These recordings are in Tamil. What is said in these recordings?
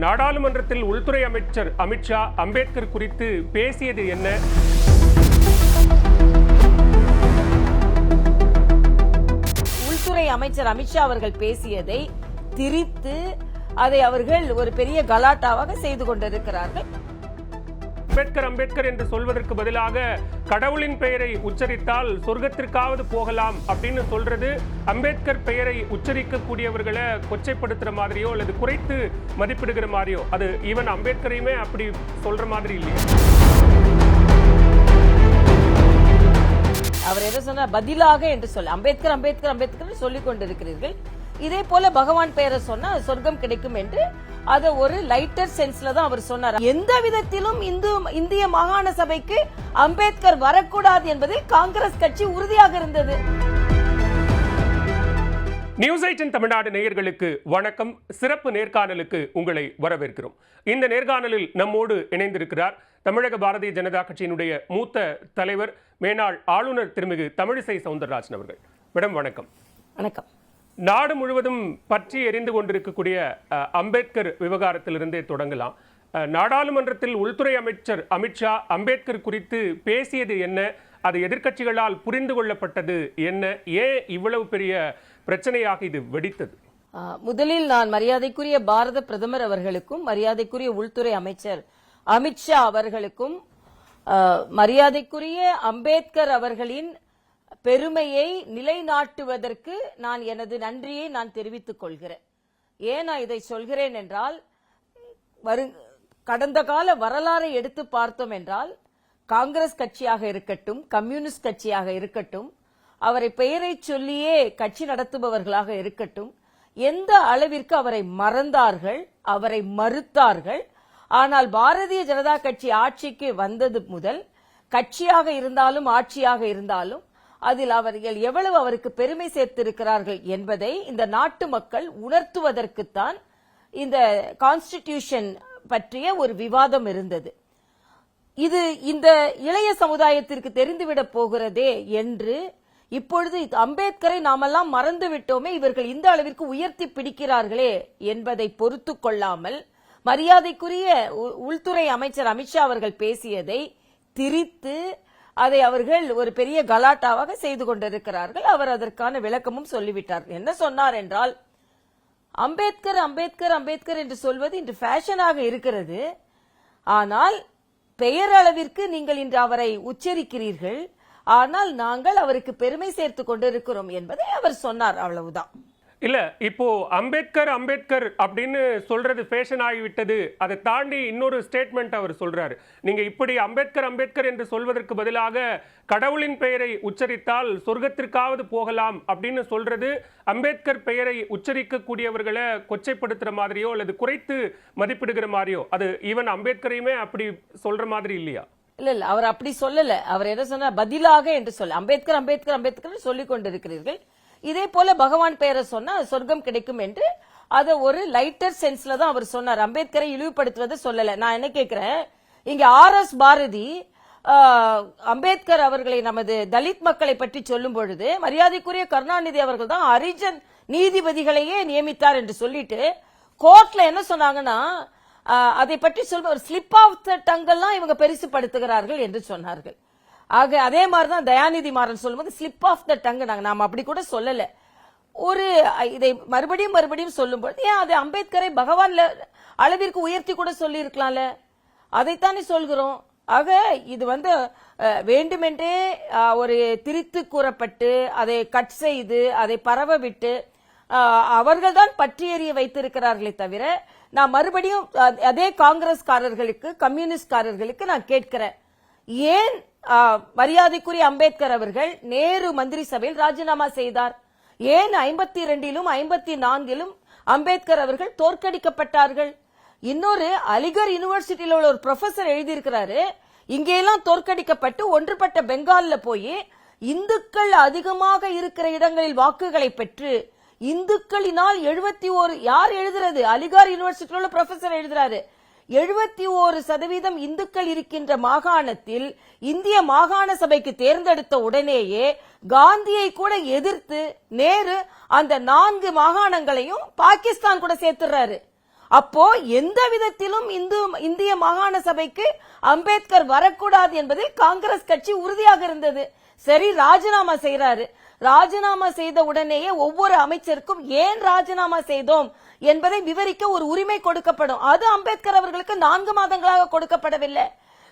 நாடாளுமன்றத்தில் உள்துறை அமைச்சர் அமித்ஷா அம்பேத்கர் குறித்து பேசியது என்ன? உள்துறை அமைச்சர் அமித்ஷா அவர்கள் பேசியதை திரித்து அதை அவர்கள் ஒரு பெரிய கலாட்டாவாக செய்து கொண்டிருக்கிறார்கள். அம்பேத்கர் என்று சொல்வதற்கு பதிலாக கடவுளின் பெயரை உச்சரித்தால் சொர்க்கத்திற்காவது போகலாம் அப்படின்னு சொல்றது அம்பேத்கர் பெயரை உச்சரிக்கக்கூடியவர்களை கொச்சைப்படுத்துற மாதிரியோ அல்லது குறைத்து மதிப்பிடுகிற மாதிரியோ, அது ஈவன் அம்பேத்கரையுமே அப்படி சொல்ற மாதிரி இல்லையா? அவர் எதை சொன்னார்? பதிலாக என்று சொல்ல அம்பேத்கர் அம்பேத்கர் அம்பேத்கர் சொல்லிக் கொண்டிருக்கிறீர்கள். இதே போல பகவான் பெயரை சொன்னா சொர்க்கம் கிடைக்கும் என்று அதை ஒரு லைட்டர் சென்ஸ்ல தான் அவர் சொன்னார். எந்த விதத்திலும் இந்திய மாகாண சபைக்கு அம்பேத்கர் வரக்கூடாது என்பதில் காங்கிரஸ் கட்சி உறுதியாக இருந்தது. நியூஸ் 18 தமிழ்நாடு நேயர்களுக்கு வணக்கம். சிறப்பு நேர்காணலுக்கு உங்களை வரவேற்கிறோம். இந்த நேர்காணலில் நம்மோடு இணைந்திருக்கிறார் தமிழக பாரதிய ஜனதா கட்சியினுடைய மூத்த தலைவர், மேனாள் ஆளுநர் திருமிகு தமிழிசை சவுந்தரராஜன் அவர்கள். மேடம் வணக்கம். வணக்கம். நாடு முழுவதும் பற்றி எரிந்து கொண்டிருக்கக்கூடிய அம்பேத்கர் விவகாரத்திலிருந்தே தொடங்கலாம். நாடாளுமன்றத்தில் உள்துறை அமைச்சர் அமித்ஷா அம்பேத்கர் குறித்து பேசியது என்ன? அது எதிர்க்கட்சிகளால் புரிந்து கொள்ளப்பட்டது என்ன? ஏன் இவ்வளவு பெரிய பிரச்சனையாக இது வெடித்தது? முதலில் நான் மரியாதைக்குரிய பாரத பிரதமர் அவர்களுக்கும் மரியாதைக்குரிய உள்துறை அமைச்சர் அமித்ஷா அவர்களுக்கும் மரியாதைக்குரிய அம்பேத்கர் அவர்களின் பெருமையை நிலைநாட்டுவதற்கு நான் எனது நன்றியை நான் தெரிவித்துக் கொள்கிறேன். ஏன் நான் இதை சொல்கிறேன் என்றால், கடந்த கால வரலாறை எடுத்து பார்த்தோம் என்றால் காங்கிரஸ் கட்சியாக இருக்கட்டும், கம்யூனிஸ்ட் கட்சியாக இருக்கட்டும், அவரை பெயரை சொல்லியே கட்சி நடத்துபவர்களாக இருக்கட்டும், எந்த அளவிற்கு அவரை மறந்தார்கள், அவரை மறுத்தார்கள். ஆனால் பாரதிய ஜனதா கட்சி ஆட்சிக்கு வந்தது முதல், கட்சியாக இருந்தாலும் ஆட்சியாக இருந்தாலும் அதில் அவர்கள் எவ்வளவு அவருக்கு பெருமை சேர்த்திருக்கிறார்கள் என்பதை இந்த நாட்டு மக்கள் உணர்த்துவதற்குத்தான் இந்த கான்ஸ்டிடியூஷன் பற்றிய ஒரு விவாதம் இருந்தது. இது இந்த இளைய சமுதாயத்திற்கு தெரிந்துவிடப் போகிறதே என்று இப்பொழுது அம்பேத்கரை நாமெல்லாம் மறந்து விட்டோமே, இவர்கள் இந்த அளவிற்கு உயர்த்தி பிடிக்கிறார்களே என்பதை பொறுத்து கொள்ளாமல் மரியாதைக்குரிய உள்துறை அமைச்சர் அமித்ஷா அவர்கள் பேசியதை திரித்து அதை அவர்கள் ஒரு பெரிய கலாட்டாவாக செய்து கொண்டிருக்கிறார்கள். அவர் அதற்கான விளக்கமும் சொல்லிவிட்டார். என்ன சொன்னார் என்றால், அம்பேத்கர் அம்பேத்கர் அம்பேத்கர் என்று சொல்வது இன்று ஃபேஷனாக இருக்கிறது. ஆனால் பெயர் அளவிற்கு நீங்கள் இன்று அவரை உச்சரிக்கிறீர்கள். ஆனால் நாங்கள் அவருக்கு பெருமை சேர்த்துக் கொண்டிருக்கிறோம் என்பதை அவர் சொன்னார். அவ்வளவுதான். இல்ல, இப்போ அம்பேத்கர் அம்பேத்கர் அப்படின்னு சொல்றது ஃபேஷன் ஆகிவிட்டது. அதை தாண்டி இன்னொரு ஸ்டேட்மெண்ட் அவர் சொல்றாரு. நீங்க இப்படி அம்பேத்கர் அம்பேத்கர் என்று சொல்வதற்கு பதிலாக கடவுளின் பெயரை உச்சரித்தால் சொர்க்கத்திற்காவது போகலாம் அப்படின்னு சொல்றது அம்பேத்கர் பெயரை உச்சரிக்கக்கூடியவர்களை கொச்சைப்படுத்துற மாதிரியோ அல்லது குறைத்து மதிப்பிடுகிற மாதிரியோ, அது ஈவன் அம்பேத்கரையுமே அப்படி சொல்ற மாதிரி இல்லையா? இல்ல இல்ல, அவர் அப்படி சொல்லல. அவர் என்ன சொன்னார்? பதிலாக என்று சொல்ல அம்பேத்கர் அம்பேத்கர் அம்பேத்கர் சொல்லிக் கொண்டிருக்கிறீர்கள். இதே போல பகவான் பெயரை சொன்னா சொர்க்கம் கிடைக்கும் என்று அதை ஒரு லைட்டர் சென்ஸ்ல தான் அவர் சொன்னார். அம்பேத்கரை இழிவுபடுத்துவதை சொல்லல. நான் என்ன கேட்கிறேன், இங்க RS பாரதி அம்பேத்கர் அவர்களை நமது தலித் மக்களை பற்றி சொல்லும் பொழுது மரியாதைக்குரிய கருணாநிதி அவர்கள் தான் ஹரிஜன் நீதிபதிகளையே நியமித்தார் என்று சொல்லிட்டு கோர்ட்ல என்ன சொன்னாங்கன்னா, அதை பற்றி சொல்ல ஒரு ஸ்லிப் ஆஃப் த டங்கெல்லாம் இவங்க பெருசுபடுத்துகிறார்கள் என்று சொன்னார்கள். ஆக அதே மாதிரிதான் தயாநிதி மாறன் சொல்லும்போது ஸ்லிப் ஆஃப் த டங் நாம அப்படி கூட சொல்லல. ஒரு இதை மறுபடியும் சொல்லும்போது ஏன் அது அம்பேத்கரை பகவான் அளவிற்கு உயர்த்தி கூட சொல்லி இருக்கலாம்ல, அதைத்தானே சொல்கிறோம். ஆக இது வேண்டுமென்றே ஒரு திரித்து கூறப்பட்டு அதை கட் செய்து அதை பரவ விட்டு அவர்கள் தான் பற்றி எறிய வைத்திருக்கிறார்களே தவிர, நான் மறுபடியும் அதே காங்கிரஸ்காரர்களுக்கு கம்யூனிஸ்ட்காரர்களுக்கு நான் கேட்கிறேன், ஏன் மரியாதைக்குரிய அம்பேத்கர் அவர்கள் நேரு மந்திரி சபையில் ராஜினாமா செய்தார்? ஏன் 52லும் 54லும் அம்பேத்கர் அவர்கள் தோற்கடிக்கப்பட்டார்கள்? இன்னொரு அலிகர் யூனிவர்சிட்டியில உள்ள ஒரு ப்ரொஃபசர் எழுதியிருக்கிறாரு, இங்கெல்லாம் தோற்கடிக்கப்பட்டு ஒன்றுபட்ட பெங்கால்ல போய் இந்துக்கள் அதிகமாக இருக்கிற இடங்களில் வாக்குகளை பெற்று இந்துக்களினால் 71 யார் எழுதுறது? அலிகார் யூனிவர்சிட்டியில உள்ள ப்ரொஃபசர் எழுதுறாரு. 71% இந்துக்கள் இருக்கின்ற மாகாணத்தில் இந்திய மாகாண சபைக்கு தேர்ந்தெடுத்த உடனேயே காந்தியை கூட எதிர்த்து நேரு அந்த 4 மாகாணங்களையும் பாகிஸ்தான் கூட சேர்த்துறாரு. அப்போ எந்த விதத்திலும் இந்திய மாகாண சபைக்கு அம்பேத்கர் வரக்கூடாது என்பதில் காங்கிரஸ் கட்சி உறுதியாக இருந்தது. சரி, ராஜினாமா செய்யறாரு. ராஜினாமா செய்த உடனேயே ஒவ்வொரு அமைச்சருக்கும் ஏன் ராஜினாமா செய்தோம் என்பதை விவரிக்க ஒரு உரிமை கொடுக்கப்படும். அது அம்பேத்கர் அவர்களுக்கு 4 மாதங்களாக கொடுக்கப்படவில்லை.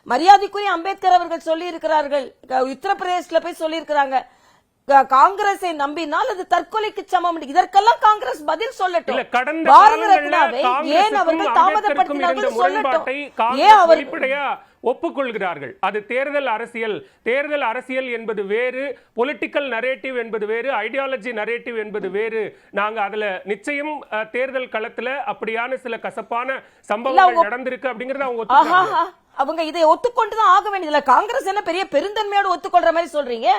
மரியாதைக்குரிய அம்பேத்கர் அவர்கள் சொல்லி இருக்கிறார்கள், உத்தரப்பிரதேசல போய் சொல்லி இருக்கிறாங்க, காங்கிரஸை நம்பினால் அது தற்கொலைக்கு சமம். இதற்கெல்லாம் காங்கிரஸ் பதில் சொல்லட்டும். பாரத ரத்னாவை ஏன் அவர்கள் தாமதப்படுத்தினார்கள் சொல்லட்டும். ஏன் அவர் ஒப்புக்கொள்கிறார்கள்? அது தேர்தல் அரசியல். தேர்தல் அரசியல் என்பது வேறு, பொலிட்டிக்கல் நரேட்டிவ் என்பது வேறு, ஐடியாலஜி நரேட்டிவ் என்பது வேறு. நாங்க அதுல நிச்சயம் தேர்தல் களத்துல அப்படியான சில கசப்பான சம்பவங்கள் நடந்திருக்கு அப்படிங்கறத அவங்க இதை ஒத்துக்கொண்டுதான் ஆக வேண்டியதுல. காங்கிரஸ் என்ன பெரிய பெருந்தன்மையோடு ஒத்துக்கொள்ற மாதிரி சொல்றீங்க?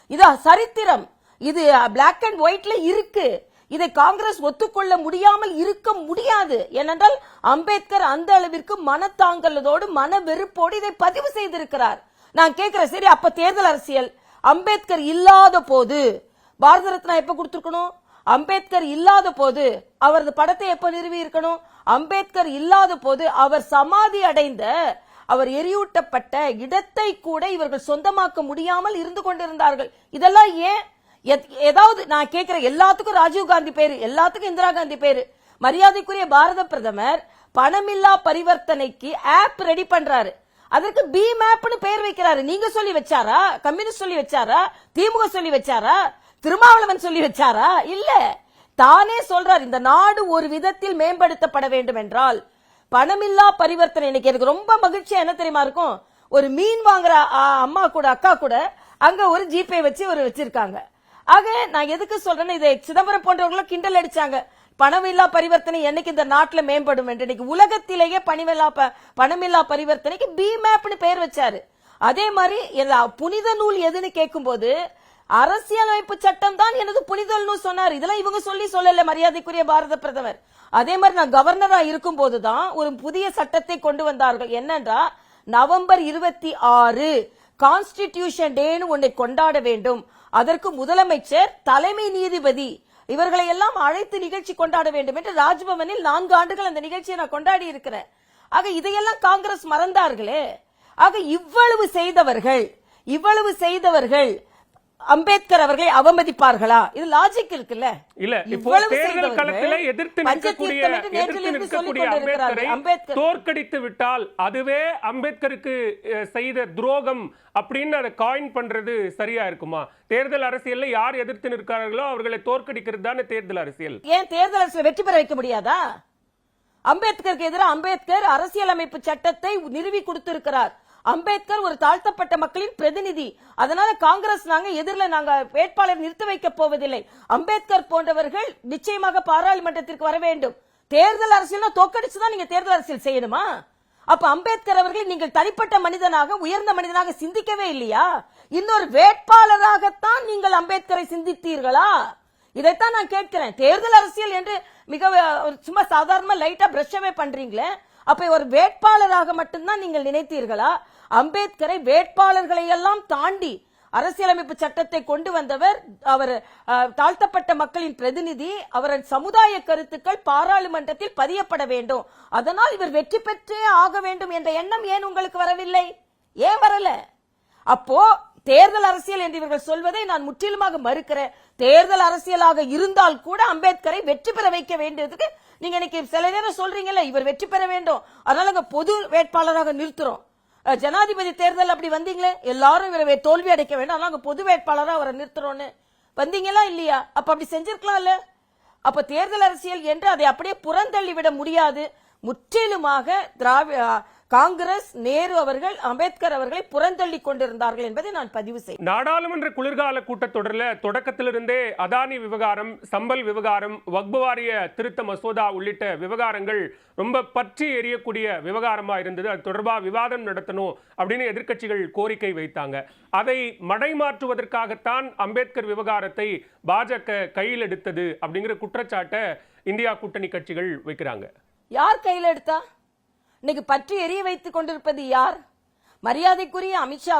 இது சரித்திரம், இது பிளாக் அண்ட் ஒயிட்ல இருக்கு. இதை காங்கிரஸ் ஒத்துக்கொள்ள முடியாமல் இருக்க முடியாது. ஏனென்றால் அம்பேத்கர் அந்த அளவிற்கு மனத்தாங்கலோடு மன வெறுப்போடு இதை பதிவு செய்திருக்கிறார். நான் கேட்கிறேன், சரி அப்ப தேர்தல் அரசியல் அம்பேத்கர் இல்லாத போது பாரத ரத்னா எப்ப கொடுத்திருக்கணும்? அம்பேத்கர் இல்லாத போது அவரது படத்தை எப்ப நிறுவி இருக்கணும்? அம்பேத்கர் இல்லாத போது அவர் சமாதி அடைந்த, அவர் எரியூட்டப்பட்ட இடத்தை கூட இவர்கள் சொந்தமாக்க முடியாமல் இருந்து கொண்டிருந்தார்கள். இதெல்லாம் ஏன்? ஏதாவது நான் கேட்கிறேன், எல்லாத்துக்கும் ராஜீவ் காந்தி பேரு, எல்லாத்துக்கும் இந்திரா காந்தி பேரு. மரியாதைக்குரிய பாரத பிரதமர் பணமில்லா பரிவர்த்தனைக்கு ஆப் ரெடி பண்றாரு. அதற்கு பி மேப்னு பெயர் வைக்கிறாரு. நீங்க சொல்லி வச்சாரா? கம்யூனிஸ்ட் சொல்லி வச்சாரா? திமுக சொல்லி வச்சாரா? திருமாவளவன் சொல்லி வச்சாரா? இல்ல, தானே சொல்றார், இந்த நாடு ஒரு விதத்தில் மேம்படுத்தப்பட வேண்டும் என்றால் பணமில்லா பரிவர்த்தனை. இன்னைக்கு எனக்கு ரொம்ப மகிழ்ச்சியா என்ன தெரியுமா இருக்கும், ஒரு மீன் வாங்குற அம்மா கூட அக்கா கூட அங்க ஒரு ஜிபே வச்சு ஒரு வச்சிருக்காங்க. ஆக நான் எதுக்கு சொல்றேன்னு, இதை சிதம்பரம் போன்றவர்களும் கிண்டல் அடிச்சாங்க, பணமில்லா பரிவர்த்தனை என்னைக்கு இந்த நாட்டில் மேம்படும் என்று. இன்னைக்கு உலகத்திலேயே பணமில்லா பரிவர்த்தனைக்கு பி மேப்னு பெயர் வச்சாரு. அதே மாதிரி புனித நூல் எதுன்னு கேட்கும் போது அரசியலமைப்பு சட்டம் தான் எனது புனித நூல் சொன்னார். இதெல்லாம் இவங்க சொல்லல மரியாதைக்குரிய பாரத பிரதமர். அதே மாதிரி நான் கவர்னரா இருக்கும் போதுதான் ஒரு புதிய சட்டத்தை கொண்டு வந்தார்கள். என்னன்றா, நவம்பர் 26 கான்ஸ்டிடியூஷன் டேன்னு ஒன்றை கொண்டாட வேண்டும். அதற்கு முதலமைச்சர், தலைமை நீதிபதி இவர்களை எல்லாம் அழைத்து நிகழ்ச்சி கொண்டாட வேண்டும் என்று ராஜ்பவனில் 4 ஆண்டுகள் அந்த நிகழ்ச்சியை நான் கொண்டாடி இருக்கிறேன். ஆக இதையெல்லாம் காங்கிரஸ் மறந்தார்களே. ஆக இவ்வளவு செய்தவர்கள் அம்பேத்கர் அவர்களை அவமதிப்பார்களா? இது லாஜிக் இருக்குல்ல? இல்ல, இப்போ தேர்தல் களத்திலே எதிர்த்து நிற்கக்கூடிய அம்பேத்கரை தோற்கடித்து விட்டால் அதுவே அம்பேத்கருக்கு செய்த துரோகம் அப்படின்னு அதை காயின் பண்றது சரியா இருக்குமா? தேர்தல் அரசியல்ல யார் எதிர்த்து நிற்கிறார்களோ அவர்களை தோற்கடிக்கிறது தானே தேர்தல் அரசியல். ஏன் தேர்தல் அரசியல் வெற்றி பெற வைக்க முடியாதா? அம்பேத்கருக்கு எதிராக அம்பேத்கர் அரசியலமைப்பு சட்டத்தை நிறுவி கொடுத்திருக்கிறார். அம்பேத்கர் ஒரு தாழ்த்தப்பட்ட மக்களின் பிரதிநிதி. அதனால காங்கிரஸ் நாங்க வேட்பாளர் நிறுத்த வைக்க போவதில்லை. அம்பேத்கர் போன்றவர்கள் நிச்சயமாக பாராளுமன்றத்திற்கு வர வேண்டும். தேர்தல் அரசியல் தோக்கடிச்சுதான் நீங்க தேர்தல் அரசியல் செய்யணுமா? அப்ப அம்பேத்கர் அவர்கள் நீங்கள் தனிப்பட்ட மனிதனாக, உயர்ந்த மனிதனாக சிந்திக்கவே இல்லையா? இன்னொரு வேட்பாளராகத்தான் நீங்கள் அம்பேத்கரை சிந்தித்தீர்களா? இதைத்தான் நான் கேட்கிறேன். தேர்தல் அரசியல் என்று மிக சும்மா சாதாரணமா லைட்டா பிரஷவே பண்றீங்களே, அப்ப ஒரு வேட்பாளராக மட்டும்தான் நீங்கள் நினைத்தீர்களா? அம்பேத்கரை வேட்பாளர்களை எல்லாம் தாண்டி அரசியலமைப்பு சட்டத்தை கொண்டு வந்தவர். அவர் தாழ்த்தப்பட்ட மக்களின் பிரதிநிதி. அவரின் சமுதாய கருத்துக்கள் பாராளுமன்றத்தில் பதியப்பட வேண்டும். அதனால் இவர் வெற்றி பெற்றே ஆக வேண்டும் என்ற எண்ணம் ஏன் உங்களுக்கு வரவில்லை? ஏன் வரல? அப்போ தேர்தல் அரசியல் என்று இவர்கள் சொல்வதை நான் முற்றிலுமாக மறுக்கிறேன். தேர்தல் அரசியலாக இருந்தால் கூட அம்பேத்கரை வெற்றி பெற வைக்க வேண்டியதுக்கு நீங்க இன்னைக்கு சில நேரம் சொல்றீங்கல்ல, இவர் வெற்றி பெற வேண்டும் அதனால பொது வேட்பாளராக நிறுத்துறோம். ஜனாதிபதி தேர்தல் அப்படி வந்தீங்களே, எல்லாரும் இவரை தோல்வி அடைக்க வேண்டும் அதனால பொது வேட்பாளராக அவரை நிறுத்துறோம்னு வந்தீங்களா இல்லையா? அப்ப அப்படி செஞ்சிருக்கலாம்ல. அப்ப தேர்தல் அரசியல் என்று அதை அப்படியே புறந்தள்ளி விட முடியாது. முற்றிலுமாக காங்கிரஸ், நேரு அவர்கள், அம்பேத்கர் அவர்களை புறந்தள்ளி கொண்டிருந்தார்கள் என்பதை நான் பதிவு செய்ய. நாடாளுமன்ற குளிர்கால கூட்டத்தொடரில் தொடக்கத்திலிருந்தே அதானி விவகாரம், சம்பல் விவகாரம், வக்பு வாரிய திருத்த மசோதா உள்ளிட்ட விவகாரங்கள் ரொம்ப பற்றி எரியக்கூடிய விவகாரமா இருந்தது. அது தொடர்பாக விவாதம் நடத்தணும் அப்படின்னு எதிர்க்கட்சிகள் கோரிக்கை வைத்தாங்க. அதை மடைமாற்றுவதற்காகத்தான் அம்பேத்கர் விவகாரத்தை பாஜக கையில் எடுத்தது அப்படிங்கிற குற்றச்சாட்டை இந்தியா கூட்டணி கட்சிகள் வைக்கிறாங்க. யார் கையில் எடுத்தா? இன்னைக்கு பற்றி எரிய வைத்துக் கொண்டிருப்பது யார்? மரியாதைக்குரிய அமித்ஷா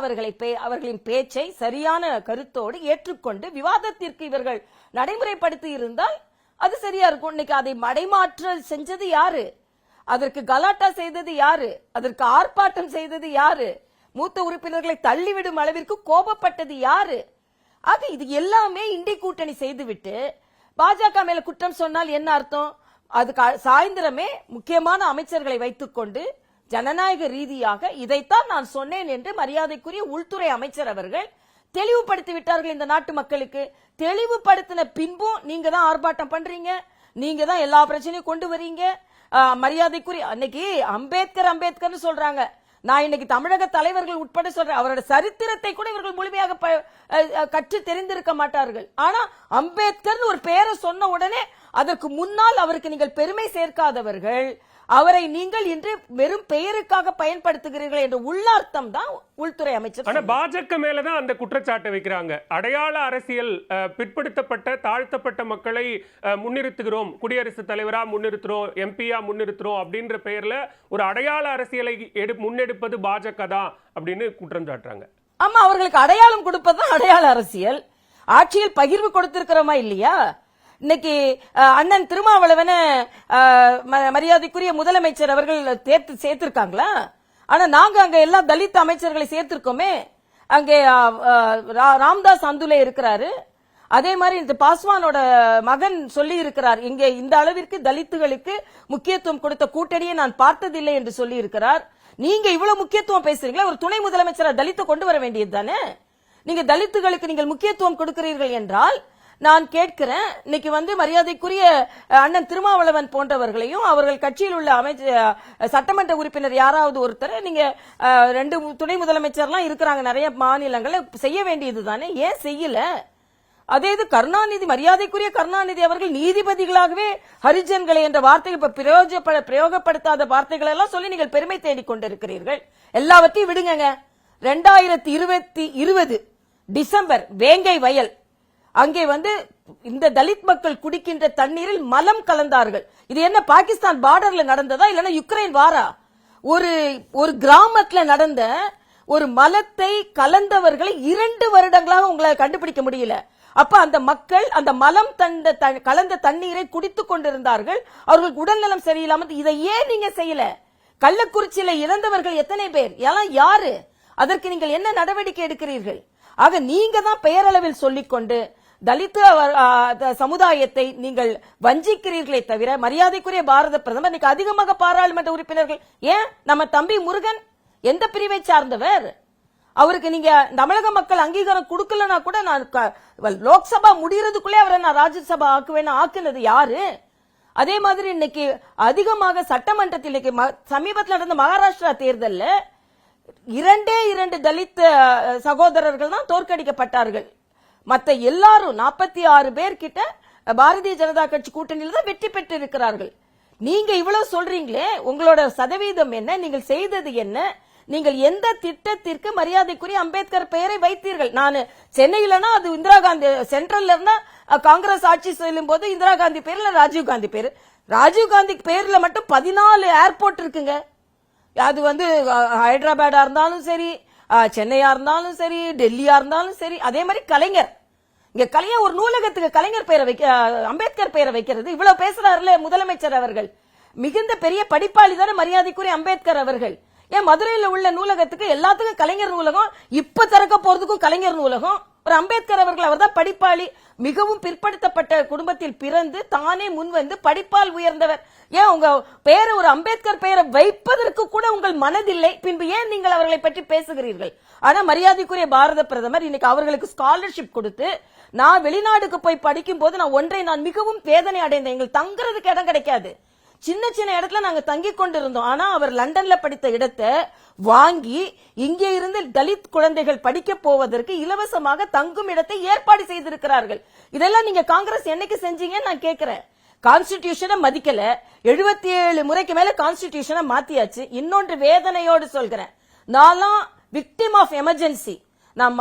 அவர்களின் பேச்சை சரியான கருத்தோடு ஏற்றுக்கொண்டு விவாதத்திற்கு இவர்கள் நடைமுறைப்படுத்தி இருந்தால் அது சரியா இருக்கும். இன்னைக்கு அதை மடைமாற்ற செஞ்சது யாரு? அதற்கு கலாட்டா செய்தது யாரு? அதற்கு ஆர்ப்பாட்டம் செய்தது யாரு? மூத்த உறுப்பினர்களை தள்ளிவிடும் அளவிற்கு கோபப்பட்டது யாரு? ஆக இது எல்லாமே இண்டி கூட்டணி செய்துவிட்டு பாஜக மேல குற்றம் சொன்னால் என்ன அர்த்தம்? அதுக்கு சாயந்தரமே முக்கியமான அமைச்சர்களை வைத்துக்கொண்டு ஜனநாயக ரீதியாக இதைத்தான் நான் சொன்னேன் என்று மரியாதைக்குரிய உள்துறை அமைச்சர் அவர்கள் தெளிவுபடுத்தி விட்டார்கள் இந்த நாட்டு மக்களுக்கு. தெளிவுபடுத்தின பின்பும் நீங்க தான் ஆர்ப்பாட்டம் பண்றீங்க, நீங்க தான் எல்லா பிரச்சனையும் கொண்டு வரீங்க. மரியாதைக்குரிய அன்னைக்கு அம்பேத்கர் சொல்றாங்க. நான் இன்னைக்கு தமிழக தலைவர்கள் உட்பட சொல்றேன், அவரோட சரித்திரத்தை கூட இவர்கள் முழுமையாக கற்று தெரிந்திருக்க மாட்டார்கள். ஆனா அம்பேத்கர் ஒரு பேரை சொன்ன உடனே அதற்கு முன்னால் அவருக்கு நீங்கள் பெருமை சேர்க்காதவர்கள், அவரை நீங்கள் இன்று வெறும் பெயருக்காக பயன்படுத்துகிறீர்கள் என்ற உள்ளார்த்தம் தான் உள்துறை அமைச்சர். ஆனா பாஜக மேலதான் அந்த குற்றச்சாட்டை வைக்கிறாங்க. அடையாள அரசியல், பிற்படுத்தப்பட்ட தாழ்த்தப்பட்ட மக்களை முன்னிறுத்துகிறோம், குடியரசுத் தலைவரா முன்னிறுத்துறோம், எம்பியா முன்னிறுத்துறோம் அப்படின்ற பெயர்ல ஒரு அடையாள அரசியலை முன்னெடுப்பது பாஜக தான் அப்படின்னு குற்றம் சாட்டுறாங்க. ஆமா, அவர்களுக்கு அடையாளம் கொடுப்பதுதான் அடையாள அரசியல். ஆட்சியில் பகிர்வு கொடுத்திருக்கிறோமா இல்லையா? இன்னைக்கு அண்ணன் திருமாவளவன மரியாதைக்குரிய முதலமைச்சர் அவர்கள் சேர்த்திருக்காங்களா? ஆனா நாங்க அங்க எல்லா தலித் அமைச்சர்களை சேர்த்திருக்கோமே. அங்கே ராம்தாஸ் அந்துலே இருக்கிறாரு. அதே மாதிரி இந்த பாஸ்வானோட மகன் சொல்லி இருக்கிறார், இங்கே இந்த அளவிற்கு தலித்துகளுக்கு முக்கியத்துவம் கொடுத்த கூட்டணியை நான் பார்த்ததில்லை என்று சொல்லி இருக்கிறார். நீங்க இவ்வளவு முக்கியத்துவம் பேசுறீங்களா? ஒரு துணை முதலமைச்சரை தலித்தை கொண்டு வர வேண்டியது தானே? நீங்க தலித்துகளுக்கு நீங்கள் முக்கியத்துவம் கொடுக்கிறீர்கள் என்றால் நான் கேட்கிறேன், இன்னைக்கு மரியாதைக்குரிய அண்ணன் திருமாவளவன் போன்றவர்களையும் அவர்கள் கட்சியில் உள்ள சட்டமன்ற உறுப்பினர் யாராவது ஒருத்தர், நீங்க 2 துணை முதலமைச்சர்லாம் இருக்கிறாங்க நிறைய மாநிலங்களை, செய்ய வேண்டியது தானே, ஏன் செய்யல? அதே இது கருணாநிதி, மரியாதைக்குரிய கருணாநிதி அவர்கள் நீதிபதிகளாகவே ஹரிஜன்களை என்ற வார்த்தையை பிரயோகப்படுத்தாத வார்த்தைகள் எல்லாம் சொல்லி நீங்கள் பெருமை தேடிக் கொண்டிருக்கிறீர்கள். எல்லாவற்றையும் விடுங்க. 2020 டிசம்பர் வேங்கை வயல் அங்கே இந்த தலித் மக்கள் குடிக்கின்ற தண்ணீரில் மலம் கலந்தார்கள். இது என்ன பாகிஸ்தான் பார்டர்ல நடந்ததா இல்லனா யுக்ரைன் வாரா? ஒரு கிராமத்துல நடந்த ஒரு மலத்தை கலந்தவர்களை 2 வருடங்களாக உங்களை கண்டுபிடிக்க முடியல. அப்ப அந்த மக்கள் அந்த மலம் கலந்த தண்ணீரை குடித்துக் கொண்டிருந்தார்கள். அவர்களுக்கு உடல்நலம் சரியில்லாமல். இதை ஏன் நீங்க செய்யல? கள்ளக்குறிச்சியில இறந்தவர்கள் எத்தனை பேர்? எல்லாம் யாரு? அதற்கு நீங்கள் என்ன நடவடிக்கை எடுக்கிறீர்கள்? ஆக நீங்க தான் பெயரளவில் சொல்லிக்கொண்டு தலித் சமுதாயத்தை நீங்கள் வஞ்சிக்கிறீர்களே தவிர, மரியாதைக்குரிய பாரத பிரதமர் இன்னைக்கு அதிகமாக பாராளுமன்ற உறுப்பினர்கள், ஏன் நம்ம தம்பி முருகன் எந்த பிரிவை சார்ந்தவர்? அவருக்கு நீங்க தமிழக மக்கள் அங்கீகாரம் கொடுக்கலனா கூட நான் லோக்சபா முடியறதுக்குள்ளே அவரை நான் ராஜ்யசபா ஆக்குனது யாரு? அதே மாதிரி இன்னைக்கு அதிகமாக சட்டமன்றத்தில் சமீபத்தில் நடந்த மகாராஷ்டிரா தேர்தல்ல 2 தலித் சகோதரர்கள் தான் தோற்கடிக்கப்பட்டார்கள். மற்ற எல்லாரும் 46 பேர் கிட்ட பாரதிய ஜனதா கட்சி கூட்டணியில் தான் வெற்றி பெற்று இருக்கிறார்கள். நீங்க இவ்வளவு சொல்றீங்களே, உங்களோட சதவீதம் என்ன? நீங்கள் செய்தது என்ன? நீங்கள் எந்த திட்டத்திற்கு மரியாதைக்குரிய அம்பேத்கர் பெயரை வைத்தீர்கள்? நான் சென்னையிலனா அது இந்திரா காந்தி, சென்ட்ரல்ல இருந்தா காங்கிரஸ் ஆட்சி செல்லும் போது இந்திரா காந்தி பேர்ல ராஜீவ் காந்தி பேரு, ராஜீவ் காந்தி பேர்ல மட்டும் 14 ஏர்போர்ட் இருக்குங்க. அது ஹைதராபாடா இருந்தாலும் சரி, சென்னையா இருந்தாலும் சரி, டெல்லியா இருந்தாலும் சரி. அதே மாதிரி கலைஞர், இங்க கலைஞர் ஒரு நூலகத்துக்கு கலைஞர் பெயரை அம்பேத்கர் பெயரை வைக்கிறது இவ்வளவு பேசுறாருல முதலமைச்சர் அவர்கள். மிகுந்த பெரிய படிப்பாளி தானே மரியாதைக்குரிய அம்பேத்கர் அவர்கள். ஏன் மதுரையில் உள்ள நூலகத்துக்கு எல்லாத்துக்கும் கலைஞர் நூலகம், இப்ப திறக்க போறதுக்கும் கலைஞர் நூலகம்? ஒரு அம்பேத்கர் அவர்கள், அவர் தான் படிப்பாளி, மிகவும் பிற்படுத்தப்பட்ட குடும்பத்தில் பிறந்து தானே முன்வந்து படிப்பால் உயர்ந்தவர். ஏன் உங்க பெயரை ஒரு அம்பேத்கர் பெயரை வைப்பதற்கு கூட உங்கள் மனதில்லை, பின்பு ஏன் நீங்கள் அவர்களை பற்றி பேசுகிறீர்கள்? ஆனா மரியாதைக்குரிய பாரத பிரதமர் இன்னைக்கு அவர்களுக்கு ஸ்காலர்ஷிப் கொடுத்து, நான் வெளிநாடுக்கு போய் படிக்கும் போது நான் மிகவும் வேதனை அடைந்தேன். எங்களுக்கு தங்குறதுக்கு இடம் கிடைக்காது, சின்ன சின்ன இடத்துல நாங்க தங்கி கொண்டிருந்தோம். ஆனா அவர் லண்டன்ல படித்த இடத்தை வாங்கி இங்கே இருந்து தலித் குழந்தைகள் படிக்க போவதற்கு இலவசமாக தங்கும் இடத்தை ஏற்பாடு செய்திருக்கிறார்கள். இதெல்லாம் நீங்க காங்கிரஸ் என்னைக்கு செஞ்சீங்கன்னு நான் கேட்கிறேன். கான்ஸ்டிடியூஷனை மதிக்கல, 77 முறைக்கு மேல கான்ஸ்டிடியூஷனை மாத்தியாச்சு. இன்னொன்று வேதனையோடு சொல்கிறேன், நான் விக்டிம் ஆஃப் எமர்ஜென்சி. நான்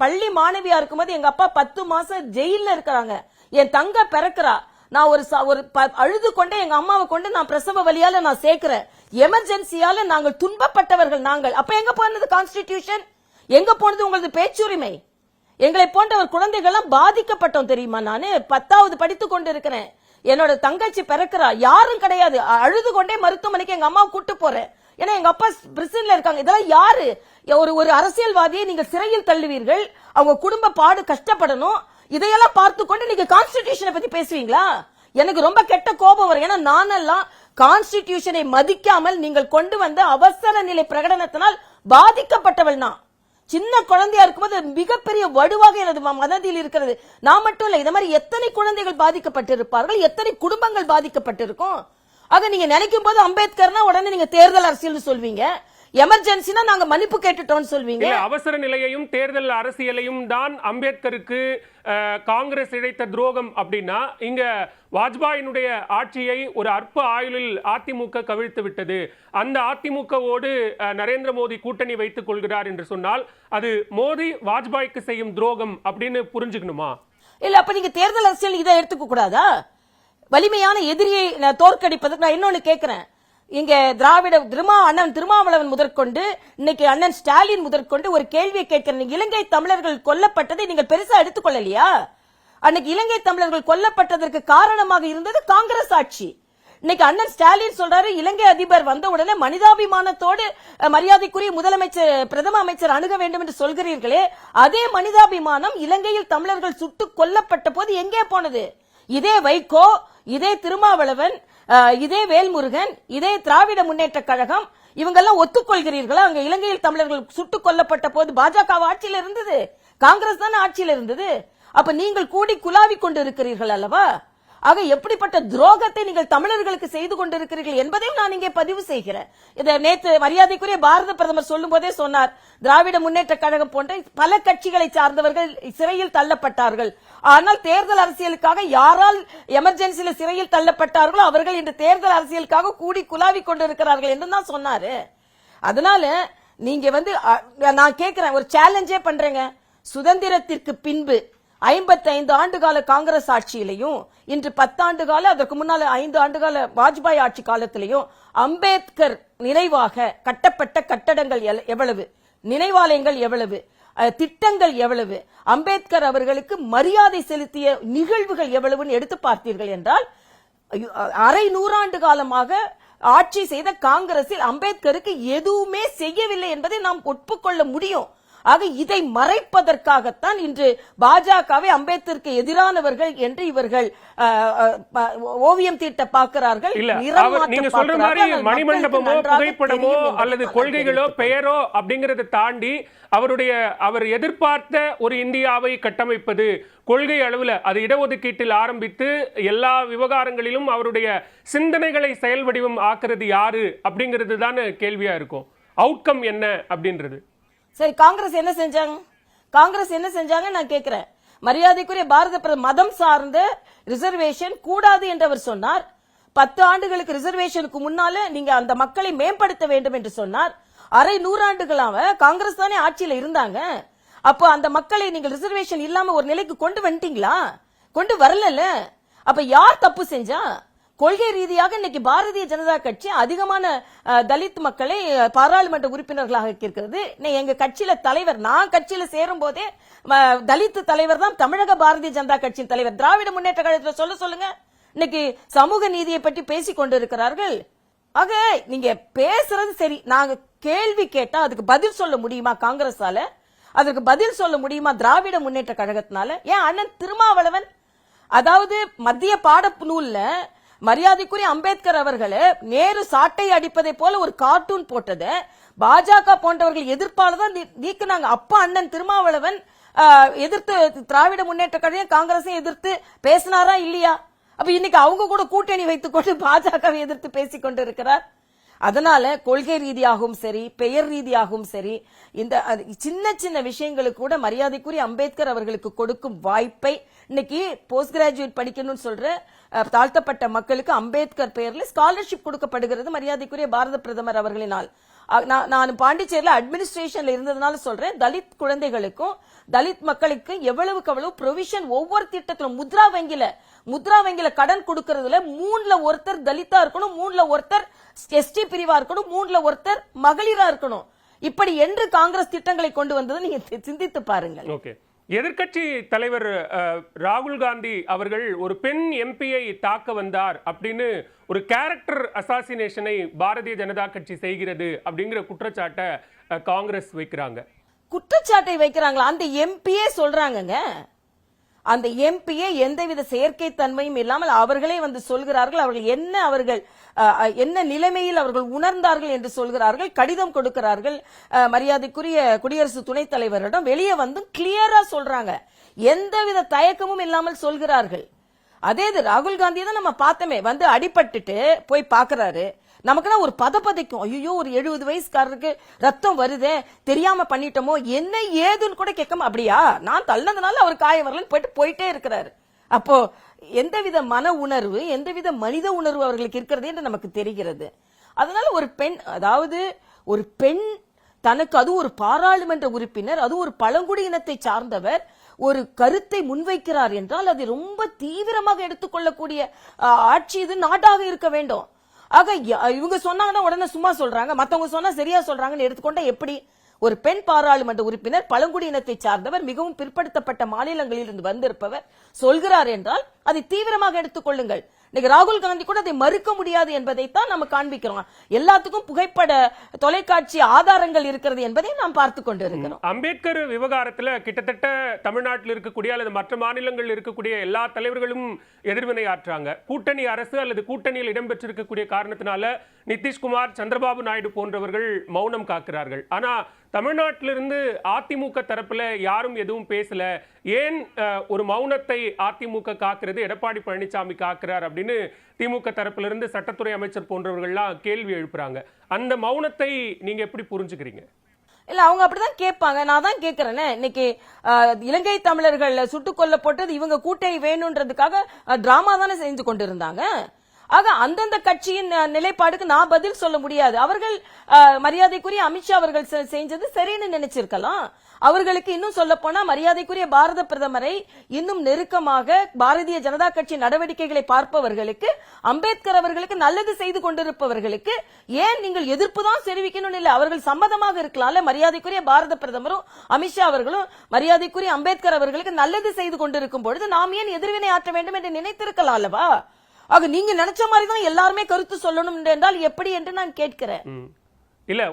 பள்ளி மாணவியா இருக்கும்போது எங்க அப்பா 10 மாசம் ஜெயில இருக்கிறாங்க, என் தங்க பிறக்கிறா, நான் ஒரு அழுது கொண்டே எங்க அம்மாவை கொண்டு நான் பிரசவ வலியால நான் சேர்க்கிறேன். எமர்ஜென்சியால நாங்கள் துன்பப்பட்டவர்கள் நாங்கள். அப்ப எங்க போனது கான்ஸ்டிடியூஷன்? எங்க போனது உங்களது பேச்சுரிமை? எங்களை போன்ற ஒரு குழந்தைகள் பாதிக்கப்பட்டோம் தெரியுமா? நானு 10வது படித்துக் கொண்டு இருக்கிறேன். என்னோட தங்கச்சி பிறக்கிறா, யாரும் கிடையாது, அழுது கொண்டே மருத்துவமனைக்கு எங்க அம்மா கூட்டு போறேன், ஏன்னா எங்க அப்பா பிரிசன்ல இருக்காங்க. இதெல்லாம் யாரு? ஒரு அரசியல்வாதியை நீங்க சிறையில் தள்ளுவீர்கள், அவங்க குடும்ப பாடு கஷ்டப்படணும், இதையெல்லாம் பார்த்து கொண்டு நீங்க கான்ஸ்டிடியூஷனை பத்தி பேசுவீங்களா? எனக்கு ரொம்ப கெட்ட கோபம் வரும். ஏன்னா நானெல்லாம் கான்ஸ்டிடியூஷனை மதிக்காமல் நீங்கள் கொண்டு வந்த அவசர நிலை பிரகடனத்தினால் பாதிக்கப்பட்டவள். நான் சின்ன குழந்தையா இருக்கும்போது மிகப்பெரிய வடுவாக எனது மனதில் இருக்கிறது. நான் மட்டும் இல்ல, இந்த மாதிரி எத்தனை குழந்தைகள் பாதிக்கப்பட்டிருப்பார்கள், எத்தனை குடும்பங்கள் பாதிக்கப்பட்டிருக்கும். ஆக நீங்க நினைக்கும் போது அம்பேத்கர்னா உடனே நீங்க தேர்தல் அரசியல் சொல்வீங்க, எமர்ஜென்சினா நாங்க மன்னிப்பு கேட்டுட்டோம்னு சொல்வீங்க. அவசர நிலையையும் தேர்தல் அரசியலையும் தான் அம்பேத்கருக்கு காங்கிரஸ் இழைத்த துரோகம் அப்படின்னா, இங்க வாஜ்பாயினுடைய ஆட்சியை ஒரு அற்ப ஆயுளில் அதிமுக கவிழ்த்து விட்டது, அந்த அதிமுகவோடு நரேந்திர மோடி கூட்டணி வைத்துக் கொள்கிறார் என்று சொன்னால் அது மோடி வாஜ்பாய்க்கு செய்யும் துரோகம் அப்படின்னு புரிஞ்சுக்கணுமா? இல்ல, அப்ப நீங்க தேர்தல் அரசியல் இதை எடுத்துக்க கூடாதா? வலிமையான எதிரியை தோற்கடிப்பதற்கு நான் இன்னொன்னு கேட்கிறேன். இங்க திராவிட அண்ணன் திருமாவளவன் முதற்கொண்டு இன்னைக்கு அண்ணன் ஸ்டாலின் முதற்கொண்டு ஒரு கேள்வியை கேட்கிறேன். இலங்கை தமிழர்கள் கொல்லப்பட்டதை நீங்கள் பெருசா எடுத்துக்கொள்ளலையா? அன்னைக்கு இலங்கை தமிழர்கள் கொல்லப்பட்டதற்கு காரணமாக இருந்தது காங்கிரஸ் ஆட்சி. இன்னைக்கு அண்ணன் ஸ்டாலின் சொல்றாரு, இலங்கை அதிபர் வந்த உடனே மனிதாபிமானத்தோடு மரியாதைக்குரிய முதலமைச்சர் பிரதம அமைச்சர் அணுக வேண்டும் என்று சொல்கிறீர்களே, அதே மனிதாபிமானம் இலங்கையில் தமிழர்கள் சுட்டுக் கொல்லப்பட்ட போது எங்கே போனது? இதே வைகோ, இதே திருமாவளவன், இதே வேல்முருகன், இதே திராவிட முன்னேற்ற கழகம், இவங்கெல்லாம் ஒத்துக்கொள்கிறீர்களா? அங்க இலங்கையில் தமிழர்கள் சுட்டுக் கொல்லப்பட்ட போது பாஜக ஆட்சியில் இருந்தது, காங்கிரஸ் தானே ஆட்சியில் இருந்தது. அப்ப நீங்கள் கூடி குலாவி கொண்டு இருக்கிறீர்கள் அல்லவா? ஆக எப்படிப்பட்ட துரோகத்தை நீங்கள் தமிழர்களுக்கு செய்து கொண்டிருக்கிறீர்கள் என்பதையும் நான் இங்கே பதிவு செய்கிறேன். இதை நேற்று மரியாதைக்குரிய பாரத பிரதமர் சொல்லும் போதே சொன்னார், திராவிட முன்னேற்ற கழகம் போன்ற பல கட்சிகளை சார்ந்தவர்கள் சிறையில் தள்ளப்பட்டார்கள், ஆனால் தேர்தல் அரசியலுக்காக யாரால் எமர்ஜென்சியில் சிறையில் தள்ளப்பட்டார்களோ அவர்கள் இன்று தேர்தல் அரசியலுக்காக கூடி குலாவி கொண்டிருக்கிறார்கள் என்று தான் சொன்னாரு. அதனால நீங்க நான் கேட்கிறேன், ஒரு சேலஞ்சே பண்றேங்க. சுதந்திரத்திற்கு பின்பு 55 ஆண்டுகால காங்கிரஸ் ஆட்சியிலையும் இன்று 10 ஆண்டு கால, அதற்கு முன்னால 5 ஆண்டு கால வாஜ்பாய் ஆட்சி காலத்திலையும் அம்பேத்கர் நினைவாக கட்டப்பட்ட கட்டடங்கள் எவ்வளவு, நினைவாலயங்கள் எவ்வளவு, திட்டங்கள் எவ்வளவு, அம்பேத்கர் அவர்களுக்கு மரியாதை செலுத்திய நிகழ்வுகள் எவ்வளவுன்னு எடுத்து பார்த்தீர்கள் என்றால், அரை நூறாண்டு காலமாக ஆட்சி செய்த காங்கிரஸில் அம்பேத்கருக்கு எதுவுமே செய்யவில்லை என்பதை நாம் ஒப்புக்கொள்ள முடியும். ஆக இதை மறைப்பதற்காகத்தான் இன்று பாஜகவை அம்பேத்கருக்கு எதிரானவர்கள் என்று இவர்கள் ஓவியம் தீட்ட பார்க்கிறார்கள். நீங்க சொல்ற மாதிரி மணிமண்டபமோ புகைப்படமோ அல்லது கொள்கைகளோ பெயரோ அப்படிங்கறதை தாண்டி அவர் எதிர்பார்த்த ஒரு இந்தியாவை கட்டமைப்பது, கொள்கை அளவுல அது இடஒதுக்கீட்டில் ஆரம்பித்து எல்லா விவகாரங்களிலும் அவருடைய சிந்தனைகளை செயல் வடிவம் ஆக்குறது யாரு அப்படிங்கிறது தானே கேள்வியா இருக்கும். அவுட்கம் என்ன அப்படின்றது. சரி, காங்கிரஸ் என்ன செஞ்சாங்க? காங்கிரஸ் என்ன செஞ்சாங்க நான் கேட்கிறேன். மரியாதைக்குரிய பாரத பிரதமர் மதம் சார்ந்த ரிசர்வேஷன் கூடாது என்று அவர் சொன்னார். 10 ஆண்டுகளுக்கு ரிசர்வேஷனுக்கு முன்னால நீங்க அந்த மக்களை மேம்படுத்த வேண்டும் என்று சொன்னார். அரை நூறாண்டுகளாக காங்கிரஸ் தானே ஆட்சியில இருந்தாங்க. அப்போ அந்த மக்களை நீங்க ரிசர்வேஷன் இல்லாம ஒரு நிலைக்கு கொண்டு வந்துட்டீங்களா? கொண்டு வரல. அப்ப யார் தப்பு செஞ்சா? கொள்கை ரீதியாக இன்னைக்கு பாரதிய ஜனதா கட்சி அதிகமான தலித் மக்களை பாராளுமன்ற உறுப்பினர்களாக இருக்கிறது. எங்க கட்சியில தலைவர், நான் கட்சியில சேரும் போதே தலித் தலைவர் தான் தமிழக பாரதிய ஜனதா கட்சியின் தலைவர். திராவிட முன்னேற்ற கழகத்தில் சொல்லுங்க, இன்னைக்கு சமூக நீதியை பற்றி பேசிக் கொண்டிருக்கிறார்கள். ஆக நீங்க பேசுறது சரி, நாங்க கேள்வி கேட்டா அதுக்கு பதில் சொல்ல முடியுமா காங்கிரஸால? அதற்கு பதில் சொல்ல முடியுமா திராவிட முன்னேற்ற கழகத்தினால? ஏன் அண்ணன் திருமாவளவன், அதாவது மத்திய பாட நூல்ல மரியாதைக்குரிய அம்பேத்கர் அவர்களே நேரு சாட்டை அடிப்பதை போல ஒரு கார்ட்டூன் போட்டது பாஜக போன்றவர்கள் எதிர்ப்பாளதான் நீக்குனாங்க. அப்ப அண்ணன் திருமாவளவன் எதிர்த்து திராவிட முன்னேற்ற கழகம் காங்கிரஸை எதிர்த்து பேசினாரா இல்லையா? அப்ப இன்னைக்கு அவங்க கூட கூட்டணி வைத்துக் கொண்டு பாஜகவை எதிர்த்து பேசிக் கொண்டு இருக்கிறார். அதனால கொள்கை ரீதியாகவும் சரி, பெயர் ரீதியாகவும் சரி, இந்த சின்ன சின்ன விஷயங்களுக்கு கூட மரியாதைக்குரிய அம்பேத்கர் அவர்களுக்கு கொடுக்கும் வாய்ப்பை இன்னைக்கு போஸ்ட் கிராஜுவேட் படிக்கணும்னு சொல்ற தாழ்த்தப்பட்ட மக்களுக்கு அம்பேத்கர் பெயர்ல ஸ்காலர்ஷிப் கொடுக்கப்படுகிறது மரியாதைக்குரிய பாரத பிரதமர் அவர்களினால். நான் பாண்டிச்சேரியில அட்மினிஸ்ட்ரேஷன்ல இருந்ததுனால சொல்றேன், தலித் குழந்தைகளுக்கும் தலித் மக்களுக்கு எவ்வளவுக்கு அவ்வளவு ப்ரொவிஷன் ஒவ்வொரு திட்டத்திலும். முத்ரா வங்கியில கடன் கொடுக்கறதுல 3ல ஒருத்தர் தலித்தா இருக்கணும், 3ல ஒருத்தர் எஸ்டி பிரிவா இருக்கணும், 3ல ஒருத்தர் மகளிரா இருக்கணும். இப்படி என்று காங்கிரஸ் திட்டங்களை கொண்டு வந்தது நீங்க சிந்தித்து பாருங்கள். ஓகே, எதிர்க்கட்சி தலைவர் ராகுல் காந்தி அவர்கள் ஒரு பெண் எம்பியை தாக்க வந்தார் அப்படின்னு ஒரு கேரக்டர் அசாசினேஷனை பாரதிய ஜனதா கட்சி செய்கிறது அப்படிங்கிற குற்றச்சாட்டை காங்கிரஸ் வைக்கிறாங்க. குற்றச்சாட்டை வைக்கிறாங்களா? அந்த எம்பியே சொல்றாங்கங்க. அந்த எம்பியே எந்தவித செயற்கை தன்மையும் இல்லாமல் அவர்களே வந்து சொல்கிறார்கள். அவர்கள் என்ன நிலைமையில் அவர்கள் உணர்ந்தார்கள் என்று சொல்கிறார்கள். கடிதம் கொடுக்கிறார்கள் மரியாதைக்குரிய குடியரசு துணைத் தலைவரிடம். வெளியே வந்து கிளியரா சொல்றாங்க, எந்தவித தயக்கமும் இல்லாமல் சொல்கிறார்கள். அதே இது ராகுல் காந்தி தான் நம்ம பார்த்தோமே, வந்து அடிபட்டுட்டு போய் பாக்குறாரு. நமக்குன்னா ஒரு பதப்பதைக்கும், ஐயோ ஒரு 70 வயசுக்காரருக்கு ரத்தம் வருதே, தெரியாம பண்ணிட்டோமோ, என்ன ஏதுன்னு கூட கேட்காம, அப்படியா நான் தள்ளதுனால அவர் காயம் வரலன்னு போயிட்டே இருக்கிறாரு. அப்போ எந்தவித மன உணர்வு, எந்தவித மனித உணர்வு அவர்களுக்கு இருக்கிறது என்று நமக்கு தெரிகிறது. அதனால ஒரு பெண், அதாவது ஒரு பெண் தனக்கு, அது ஒரு பாராளுமன்ற உறுப்பினர், அது ஒரு பழங்குடி இனத்தை சார்ந்தவர், ஒரு கருத்தை முன்வைக்கிறார் என்றால் அதை ரொம்ப தீவிரமாக எடுத்துக்கொள்ளக்கூடிய ஆட்சி இது நாடாக இருக்க வேண்டும். ஆக இவங்க சொன்னாங்கன்னா உடனே சும்மா சொல்றாங்க, மத்தவங்க சொன்னா சரியா சொல்றாங்கன்னு எடுத்துக்கொண்டா எப்படி? ஒரு பெண் பாராளுமன்ற உறுப்பினர், பழங்குடி இனத்தை சார்ந்தவர், மிகவும் பிற்படுத்தப்பட்ட மாநிலங்களில் இருந்து வந்திருப்பவர் சொல்கிறார் என்றால் அதை தீவிரமாக எடுத்துக்கொள்ளுங்கள். இன்னைக்கு ராகுல் காந்தி கூட அதை மறுக்க முடியாது என்பதைத்தான் நம்ம காண்பிக்கிறோம். எல்லாத்துக்கும் புகைப்பட தொலைக்காட்சி ஆதாரங்கள் இருக்கிறது என்பதை நாம் பார்த்து கொண்டு இருக்கிறோம். அம்பேத்கர் விவகாரத்துல கிட்டத்தட்ட தமிழ்நாட்டில் இருக்கக்கூடிய அல்லது மற்ற மாநிலங்களில் இருக்கக்கூடிய எல்லா தலைவர்களும் எதிர்வினை ஆற்றாங்க. கூட்டணி அரசு அல்லது கூட்டணியில் இடம்பெற்றிருக்கக்கூடிய காரணத்தினால நிதிஷ்குமார், சந்திரபாபு நாயுடு போன்றவர்கள் மௌனம் காக்கிறார்கள். ஆனா தமிழ்நாட்டிலிருந்து அதிமுக தரப்புல யாரும் எதுவும் பேசல. ஏன் ஒரு மௌனத்தை அதிமுக காக்கிறது, எடப்பாடி பழனிசாமி காக்கிறார் அப்படின்னு திமுக தரப்பிலிருந்து சட்டத்துறை அமைச்சர் போன்றவர்கள்லாம் கேள்வி எழுப்புறாங்க. அந்த மௌனத்தை நீங்க எப்படி புரிஞ்சுக்கிறீங்க? இல்ல, அவங்க அப்படிதான் கேட்பாங்க. நான் தான் கேட்கிறேன், இன்னைக்கு இலங்கை தமிழர்கள் சுட்டுக் கொல்லப்பட்டது இவங்க கூட்டணி வேணும்ன்றதுக்காக டிராமா தானே செஞ்சு கொண்டிருந்தாங்க. ஆக அந்தந்த கட்சியின் நிலைப்பாடுக்கு நான் பதில் சொல்ல முடியாது. அவர்கள் மரியாதைக்குரிய அமித்ஷா அவர்கள் செஞ்சது சரின்னு நினைச்சிருக்கலாம். அவர்களுக்கு இன்னும் சொல்ல போனா மரியாதைக்குரிய பாரத பிரதமரை இன்னும் நெருக்கமாக பாரதிய ஜனதா கட்சி நடவடிக்கைகளை பார்ப்பவர்களுக்கு, அம்பேத்கர் அவர்களுக்கு நல்லது செய்து கொண்டிருப்பவர்களுக்கு ஏன் நீங்கள் எதிர்ப்பு தான் தெரிவிக்கணும்? இல்ல, அவர்கள் சம்மதமாக இருக்கலாம்ல. மரியாதைக்குரிய பாரத பிரதமரும் அமித்ஷா அவர்களும் மரியாதைக்குரிய அம்பேத்கர் அவர்களுக்கு நல்லது செய்து கொண்டிருக்கும் பொழுது நாம் ஏன் எதிர்வினை ஆற்ற வேண்டும் என்று நினைத்திருக்கலாம் அல்லவா? ஆக நீங்க நினைச்ச மாதிரி தான் எல்லாருமே கருத்து சொல்லணும் என்றால் எப்படி என்று நான் கேட்கிறேன். இல்ல,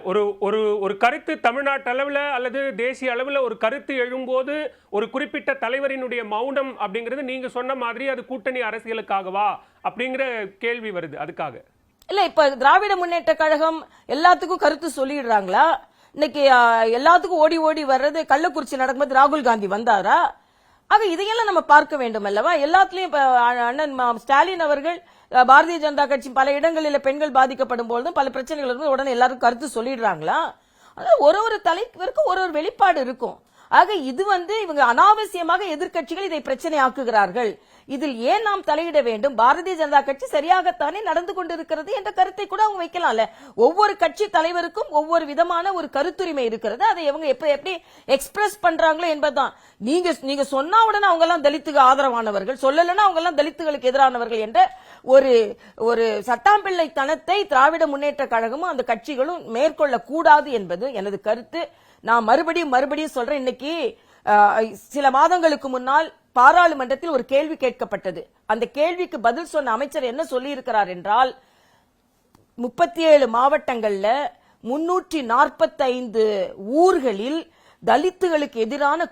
ஒரு கருத்து தமிழ்நாட்டு அளவுல அல்லது தேசிய அளவுல ஒரு கருத்து எழும்போது ஒரு குறிப்பிட்ட தலைவரினுடைய மௌனம் அப்படிங்கிறது நீங்க சொன்ன மாதிரி அது கூட்டணி அரசியலுக்காகவா அப்படிங்கிற கேள்வி வருது. அதுக்காக இல்ல, இப்ப திராவிட முன்னேற்ற கழகம் எல்லாத்துக்கும் கருத்து சொல்லிடுறாங்களா? இன்னைக்கு எல்லாத்துக்கும் ஓடி ஓடி வர்றது, கள்ளக்குறிச்சி நடக்கும்போது ராகுல் காந்தி வந்தாரா? ஆக இதையெல்லாம் நம்ம பார்க்க வேண்டும் அல்லவா? எல்லாத்துலயும் அண்ணன் ஸ்டாலின் அவர்கள் பாரதிய ஜனதா கட்சி பல இடங்களில் பெண்கள் பாதிக்கப்படும் பொழுதும் பல பிரச்சனைகள் இருக்கும், உடனே எல்லாரும் கருத்து சொல்லிடுறாங்களா? அதாவது ஒரு தலைவருக்கும் ஒரு வெளிப்பாடு இருக்கும். ஆக இது இவங்க அனாவசியமாக எதிர்க்கட்சிகள் இதை பிரச்சனை ஆக்குகிறார்கள். இதில் ஏன் நாம் தலையிட வேண்டும்? பாரதிய ஜனதா கட்சி சரியாகத்தானே நடந்து கொண்டிருக்கிறது என்ற கருத்தை கூட அவங்க வைக்கலாம்ல. ஒவ்வொரு கட்சி தலைவருக்கும் ஒவ்வொரு விதமான ஒரு கருத்துரிமை இருக்கிறது. அதை அவங்க எப்படி எக்ஸ்பிரஸ் பண்றாங்களோ என்பதுதான். நீங்க சொன்னா உடனே அவங்க எல்லாம் தலித்துக்கு ஆதரவானவர்கள், சொல்லலன்னா அவங்க எல்லாம் தலித்துகளுக்கு எதிரானவர்கள் என்ற ஒரு சட்டாம்பிள்ளைத்தனத்தை திராவிட முன்னேற்ற கழகமும் அந்த கட்சிகளும் மேற்கொள்ள கூடாது என்பது எனது கருத்து. நான் மறுபடியும் சொல்றேன். இன்னைக்கு சில மாதங்களுக்கு முன்னால் பாராளுமன்றத்தில் ஒரு கேள்வி கேட்கப்பட்டது. அந்த கேள்விக்கு பதில் சொன்ன அமைச்சர் என்ன சொல்லி இருக்கிறார் என்றால், 37 மாவட்டங்கள்ல 345 ஊர்களில் தலித்துகளுக்கு எதிரான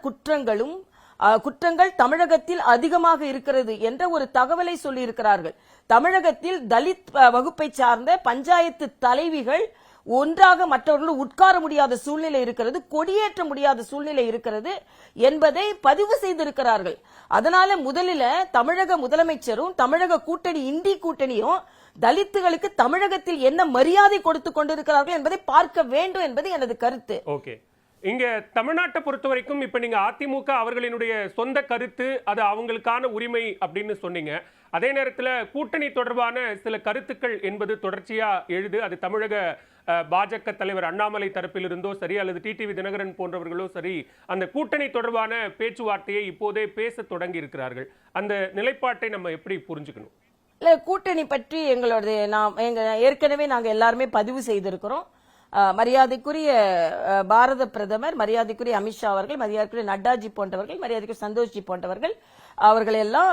குற்றங்கள் தமிழகத்தில் அதிகமாக இருக்கிறது என்ற ஒரு தகவலை சொல்லி இருக்கிறார்கள். தமிழகத்தில் தலித் வகுப்பை சார்ந்த பஞ்சாயத்து தலைவிகள் ஒன்றாக மற்றவர்கள் உட்கார முடியாத சூழ்நிலை இருக்கிறது, கொடியேற்ற முடியாத சூழ்நிலை இருக்கிறது என்பதை பதிவு செய்திருக்கிறார்கள். அதனால முதலில் தமிழக முதலமைச்சரும் தமிழக கூட்டணி இந்தி கூட்டணியும் தலித்துகளுக்கு தமிழகத்தில் என்ன மரியாதை கொடுத்து கொண்டிருக்கிறார்கள் என்பதை பார்க்க வேண்டும் என்பது எனது கருத்து. ஓகே, இங்க தமிழ்நாட்டை பொறுத்த வரைக்கும் இப்ப நீங்க அதிமுக அவர்களினுடைய சொந்த கருத்து, அது அவங்களுக்கான உரிமை அப்படின்னு சொன்னீங்க. அதே நேரத்தில் கூட்டணி தொடர்பான சில கருத்துக்கள் என்பது தொடர்ச்சியா எழுது. அது தமிழக பாஜக தலைவர் அண்ணாமலை தரப்பிலிருந்தோ சரி அல்லது டிடிவி தினகரன் போன்றவர்களோ சரி, அந்த கூட்டணி தொடர்பான பேச்சுவார்த்தையை இப்போதே பேச தொடங்கி இருக்கிறார்கள். அந்த நிலைப்பாட்டை நம்ம எப்படி புரிஞ்சுக்கணும்? இல்ல, கூட்டணி பற்றி ஏற்கனவே நாங்க எல்லாருமே பதிவு செய்திருக்கிறோம். மரியாதைக்குரிய பாரத பிரதமர், மரியாதைக்குரிய அமித்ஷா அவர்கள், மரியாதைக்குரிய நட்டாஜி போன்றவர்கள், மரியாதைக்குரிய சந்தோஷ்ஜி போன்றவர்கள், அவர்கள் எல்லாம்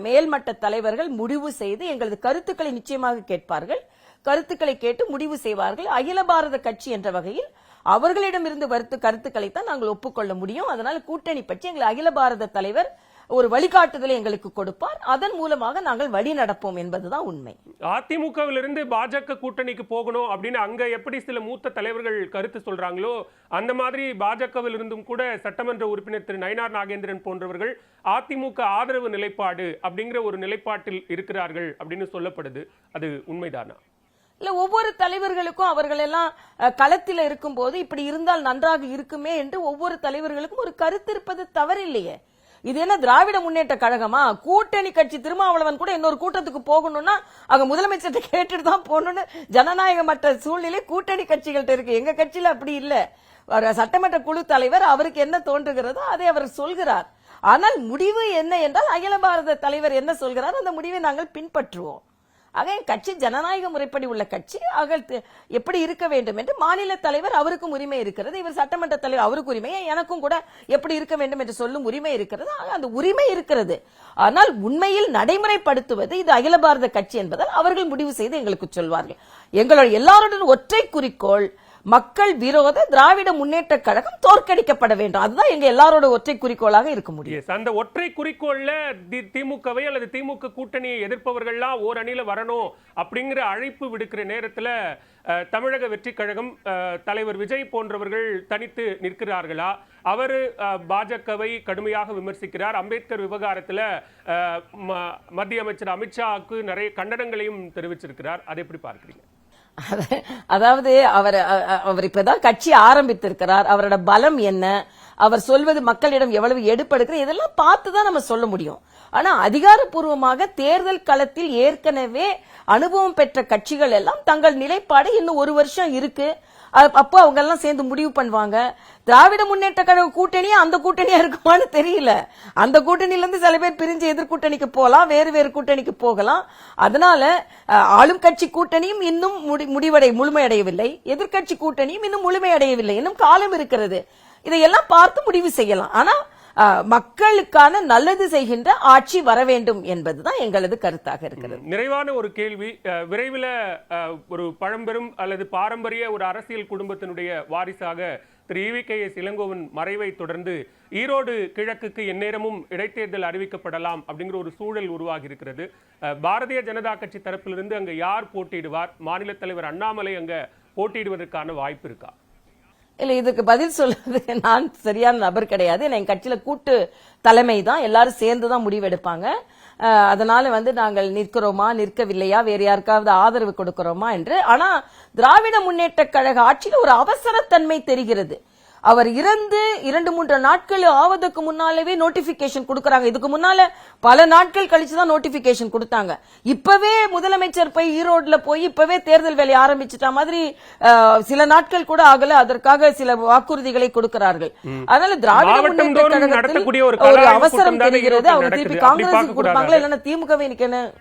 மேல்மட்ட தலைவர்கள் முடிவு செய்து எங்களது கருத்துக்களை நிச்சயமாக கேட்பார்கள். கருத்துக்களை கேட்டு முடிவு செய்வார்கள். அகில பாரத கட்சி என்ற வகையில் அவர்களிடமிருந்து கருத்துக்களைத்தான் நாங்கள் ஒப்புக்கொள்ள முடியும். அதனால கூட்டணி பற்றி எங்கள் அகில பாரத தலைவர் ஒரு வழிகாட்டுதலை எங்களுக்கு கொடுப்பார். அதன் மூலமாக நாங்கள் வழி நடப்போம் என்பதுதான் உண்மை. அதிமுகவிலிருந்து பாஜக கூட்டணிக்கு போகணும் அப்படின்னு அங்க எப்படி சில மூத்த தலைவர்கள் கருத்து சொல்றாங்களோ அந்த மாதிரி பாஜகவில் இருந்தும் கூட சட்டமன்ற உறுப்பினர் திரு நயினார் நாகேந்திரன் போன்றவர்கள் அதிமுக ஆதரவு நிலைப்பாடு அப்படிங்கிற ஒரு நிலைப்பாட்டில் இருக்கிறார்கள் அப்படின்னு சொல்லப்படுது. அது உண்மைதானா? இல்ல, ஒவ்வொரு தலைவர்களுக்கும் அவர்கள் எல்லாம் களத்தில் இருக்கும் போது இப்படி இருந்தால் நன்றாக இருக்குமே என்று ஒவ்வொரு தலைவர்களுக்கும் ஒரு கருத்து இருப்பது தவறில்லையே. இது என்ன திராவிட முன்னேற்ற கழகமா? கூட்டணி கட்சி திருமாவளவன் கூட இன்னொரு கூட்டத்துக்கு போகணும்னா அங்க முதலமைச்சர்கிட்ட கேட்டுட்டு தான் போகணும்னு ஜனநாயகமற்ற சூழ்நிலை கூட்டணி கட்சிகள்கிட்ட இருக்கு. எங்க கட்சியில அப்படி இல்ல. சட்டமன்ற குழு தலைவர் அவருக்கு என்ன தோன்றுகிறதோ அதை அவர் சொல்கிறார். ஆனால் முடிவு என்ன என்றால் அகில பாரத தலைவர் என்ன சொல்கிறார் அந்த முடிவை நாங்கள் பின்பற்றுவோம். ஆக என் கட்சி ஜனநாயக முறைப்படி உள்ள கட்சி. எப்படி இருக்க வேண்டும் என்று மாநில தலைவர் அவருக்கும் உரிமை இருக்கிறது. இவர் சட்டமன்ற தலைவர் அவருக்கு உரிமை, எனக்கும் கூட எப்படி இருக்க வேண்டும் என்று சொல்லும் உரிமை இருக்கிறது. ஆக அந்த உரிமை இருக்கிறது. ஆனால் உண்மையில் நடைமுறைப்படுத்துவது இது அகில பாரத கட்சி என்பதால் அவர்கள் முடிவு செய்து எங்களுக்கு சொல்வார்கள். எங்களுடைய எல்லாருடன் ஒற்றை குறிக்கோள் மக்கள் விரோத திராவிட முன்னேற்ற கழகம் தோற்கடிக்கப்பட வேண்டும். அதுதான் எங்க எல்லாரோட ஒற்றை குறிக்கோளாக இருக்க முடியும். அந்த ஒற்றை குறிக்கோள்ல திமுகவை அல்லது திமுக கூட்டணியை எதிர்ப்பவர்கள்லாம் ஓர் அணியில வரணும் அப்படிங்கிற அழைப்பு விடுக்கிற நேரத்துல தமிழக வெற்றி கழகம் தலைவர் விஜய் போன்றவர்கள் தனித்து நிற்கிறார்களா? அவர் பாஜகவை கடுமையாக விமர்சிக்கிறார். அம்பேத்கர் விவகாரத்துல மத்திய அமைச்சர் அமித்ஷாவுக்கு நிறைய கண்டனங்களையும் தெரிவிச்சிருக்கிறார். அதை எப்படி பார்க்கிறீங்க? அதாவது அவர் இப்பதான் கட்சி ஆரம்பித்திருக்கிறார். அவரோட பலம் என்ன, அவர் சொல்வது மக்களிடம் எவ்வளவு எடுப்படுகிறது, இதெல்லாம் பார்த்துதான் நம்ம சொல்ல முடியும். ஆனா அதிகாரப்பூர்வமாக தேர்தல் களத்தில் ஏற்கனவே அனுபவம் பெற்ற கட்சிகள் எல்லாம் தங்கள் நிலைப்பாடு இன்னும் ஒரு வருஷம் இருக்கு, அப்போ அவங்க எல்லாம் சேர்ந்து முடிவு பண்ணுவாங்க. திராவிட முன்னேற்ற கழக கூட்டணியா அந்த கூட்டணியா இருக்குமான்னு தெரியல. அந்த கூட்டணியில இருந்து சில பேர் பிரிஞ்சு எதிர்கூட்டணிக்கு போகலாம், வேறு வேறு கூட்டணிக்கு போகலாம். அதனால ஆளும் கட்சி கூட்டணியும் இன்னும் முழுமையடையவில்லை, எதிர்கட்சி கூட்டணியும் இன்னும் முழுமையடையவில்லை. இன்னும் காலம் இருக்கிறது. இதையெல்லாம் பார்த்து முடிவு செய்யலாம். ஆனா மக்களுக்கான நல்லது செய்கின்ற ஆட்சி வர வேண்டும் என்பதுதான் எங்களது கருத்தாக இருக்கிறது. நிறைவான ஒரு கேள்வி. விரைவில் ஒரு பழம்பெரும் அல்லது பாரம்பரிய ஒரு அரசியல் குடும்பத்தினுடைய வாரிசாக திரு EVKS இளங்கோவன் மறைவை தொடர்ந்து ஈரோடு கிழக்குக்கு எந்நேரமும் இடைத்தேர்தல் அறிவிக்கப்படலாம் அப்படிங்கிற ஒரு சூழல் உருவாகி இருக்கிறது. பாரதிய ஜனதா கட்சி தரப்பிலிருந்து அங்க யார் போட்டியிடுவார்? மாநில தலைவர் அண்ணாமலை அங்க போட்டியிடுவதற்கான வாய்ப்பு இருக்கா? இல்ல, இதுக்கு பதில் சொல்றது நான் சரியான நபர் கிடையாது. என் கட்சியில கூட்டு தலைமை தான், எல்லாரும் சேர்ந்துதான் முடிவெடுப்பாங்க. அதனால நாங்கள் நிற்கிறோமா நிற்கவில்லையா, வேற யாருக்காவது ஆதரவு கொடுக்கிறோமா என்று. ஆனா திராவிட முன்னேற்ற கழக ஆட்சியில் ஒரு அவசரத்தன்மை தெரிகிறது. அவர் இறந்து 2-3 நாட்கள் ஆவதற்கு முன்னாலே நோட்டிபிகேஷன் கொடுக்கறாங்க. இதுக்கு முன்னால பல நாட்கள் கழிச்சுதான் நோட்டிபிகேஷன் கொடுத்தாங்க. இப்பவே முதலமைச்சர் போய் ஈரோடுல போய் இப்பவே தேர்தல் வேலை ஆரம்பிச்சிட்ட மாதிரி சில நாட்கள் கூட ஆகல. அதற்காக சில வாக்குறுதிகளை கொடுக்கிறார்கள். அதனால திராவிட முன்னேற்ற கழகத்தில் ஒரு அவசரம் தெரிகிறது. அவங்க திருப்பி காங்கிரஸுக்கு கொடுப்பாங்களா இல்லைன்னா திமுகவை நிக்கணும்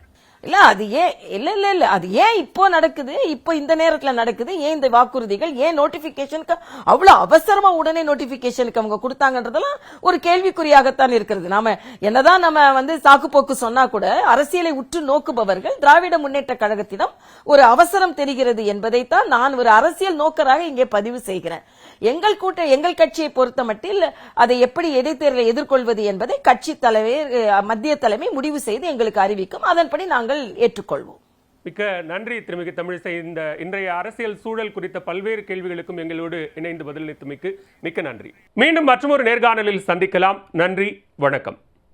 இல்ல. அது ஏன் இல்ல அது ஏன் இப்போ நடக்குது, இப்போ இந்த நேரத்துல நடக்குது, ஏன் இந்த வாக்குறுதிகள், ஏன் நோட்டிபிகேஷனுக்கு அவ்வளவு அவசரமா உடனே நோட்டிபிகேஷனுக்கு அவங்க கொடுத்தாங்கன்றதெல்லாம் ஒரு கேள்விக்குறியாகத்தான் இருக்கிறது. நாம என்னதான் நம்ம சாக்கு போக்கு சொன்னா கூட அரசியலை உற்று நோக்குபவர்கள் திராவிட முன்னேற்ற கழகத்திடம் ஒரு அவசரம் தெரிகிறது என்பதைத்தான் நான் ஒரு அரசியல் நோக்கராக இங்கே பதிவு செய்கிறேன். எங்கள் கட்சியை பொறுத்த மட்டில் அதை எப்படி இடைத்தேர்தலை எதிர்கொள்வது என்பதை கட்சி தலைவர் மத்திய தலைமை முடிவு செய்து எங்களுக்கு அறிவிக்கும். அதன்படி நாங்கள் ஏற்றுக்கொள்வோம். மிக்க நன்றி திருமிகு தமிழிசை. இந்த இன்றைய அரசியல் சூழல் குறித்த பல்வேறு கேள்விகளுக்கும் எங்களோடு இணைந்து பதிலளித்தமைக்கு மிக்க நன்றி. மீண்டும் மற்றொரு நேர்காணலில் சந்திக்கலாம். நன்றி, வணக்கம்.